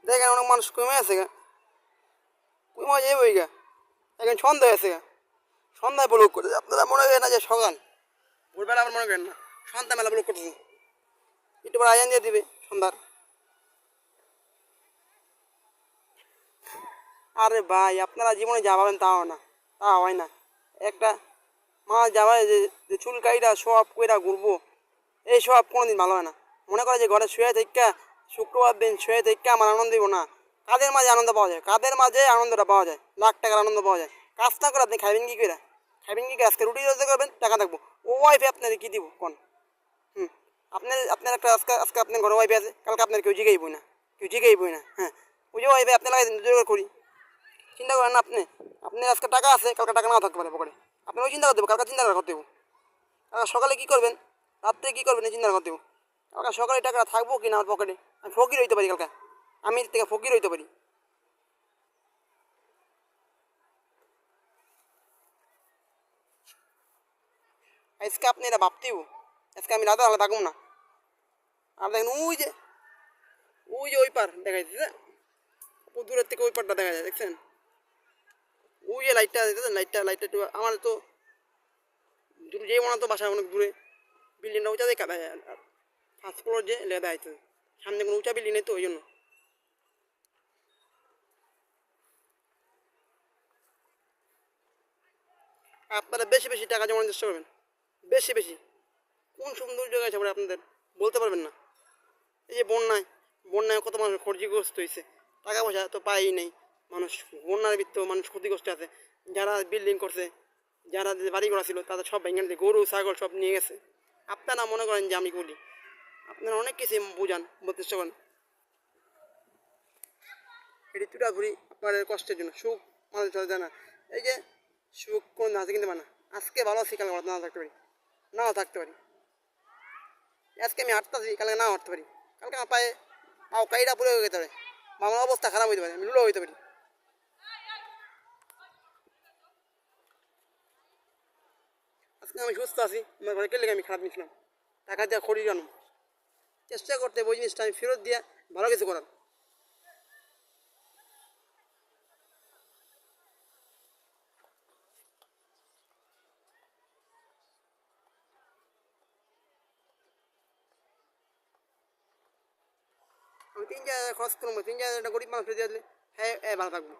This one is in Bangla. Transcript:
দেখেন অনেক মানুষ কমে আছে গা, কমে যাবে ওই গা, এখন সন্ধ্যা হয়েছে গা, সন্ধ্যায় ব্লক করতেছে। আপনারা মনে করেন না যে সকাল, ভোরবেলা আবার মনে করেন না সন্ধ্যা মেলা ব্লক করতেছে, একটু পর আয়ান দিয়ে দিবে সন্ধ্যার। আরে ভাই আপনারা জীবনে যা ভাবেন তাও না, তা হয় না। একটা মাছ যাবে যে যে চুল কাইটা সব কইরা ঘুরবো, এই সব কোনোদিন ভালো হয় না। মনে করে যে ঘরে শুয়ে থেকে শুক্রবার দিন শুয়ে থেকে আমার আনন্দ দিব না। কাদের মাঝে আনন্দ পাওয়া যায়, কাদের মাঝে আনন্দটা পাওয়া যায়, লাখ টাকার আনন্দ পাওয়া যায়। কাজ না করে আপনি খাইবেন কি করে, খাইবেন কি করে? আজকে রুটি রোজগার করবেন, টাকা থাকবো। ও ওয়াইফে আপনার কি দিব কোন? হুম, আপনার আপনার একটা আজকে আজকে আপনার ঘরে ওয়াইফে আছে, কালকে আপনার কেউ জিগাই বই না, কেউ জিগাই বই না। হ্যাঁ, ওই যে ওয়াইফে আপনার লাগে রোজগার করি, চিন্তা করেন না আপনি। আপনার আজকে টাকা আছে, কালকে টাকা নাও থাকতে পারে পকেটে, আপনি ওই চিন্তা করতে হবে, কালকে চিন্তা করতে হবে। কালকে সকালে কী করবেন, রাত্রে কী করবেন এই চিন্তা করতে হবে। কালকে সকালে টাকা থাকবো কি না আমার পকেটে, আমি ফকির হইতে পারি কালকে, আমি এর থেকে ফকির হইতে পারি। আজকে আপনি এটা ভাবতেও, আজকে আমি রাতে হলে থাকবো না। আর দেখেন ওই যে ওই পার দেখা যাচ্ছে, ও দূরের থেকে ওই পারটা দেখা যায়, দেখছেন? ওই যে লাইটটা দেখতেছেন, লাইটটা একটু আমার তো দূরে যেই মনে তো বাসা অনেক দূরে, বিল্ডিংটা উঁচা দেখা যায়। আর ফার্স্ট ফ্লোর যে লেদা আছে, সামনে কোনো উঁচা বিল্ডিং নেই তো ওই জন্য। আপনারা বেশি বেশি টাকা জমানোর চেষ্টা করবেন, বেশি বেশি। কোন সুন্দর জায়গায় আছে আপনাদের বলতে পারবেন না। এই যে বন্যায় কত মানুষ ক্ষতিগ্রস্ত হয়েছে, টাকা পয়সা তো পাই নেই মানুষ। বন্যার ভিত্ত মানুষ ক্ষতিগ্রস্ত আছে, যারা বিল্ডিং করছে, যারা বাড়ি করা ছিল তাদের সব ভেঙে দিয়েছে, গরু ছাগল সব নিয়ে গেছে। আপনারা মনে করেন যে আমি বলি, আপনারা অনেক কিছু বোঝান, বলতে চেষ্টা করেন। এটি তুটা ঘুরি আপনাদের কষ্টের জন্য, সুখ মানুষ যায় না। এই যে সুখ কোন আছে কিনতে পারে না। আজকে ভালো আছি, কালকে ভালো না থাকতে পারি, নাও থাকতে পারি। আজকে আমি হাঁটতেছি, কালকে নাও হাঁটতে পারি। কালকে আমার পায়ে কাইটা পুরো হয়ে যেতে পারে, বা আমার অবস্থা খারাপ হইতে পারে, আমি লুলো হইতে পারি। আজকে আমি সুস্থ আছি, আমার ঘরে গেলে আমি খারাপ নিয়েছিলাম, টাকা দিয়ে খড়ি জানো। চেষ্টা করতে ওই জিনিসটা আমি ফেরত দিয়ে ভালো কিছু করার। আমি 3,000 খরচ করবো, 3,000 গরিব মানুষ দিয়ে দিলে হ্যাঁ ভালো থাকবো।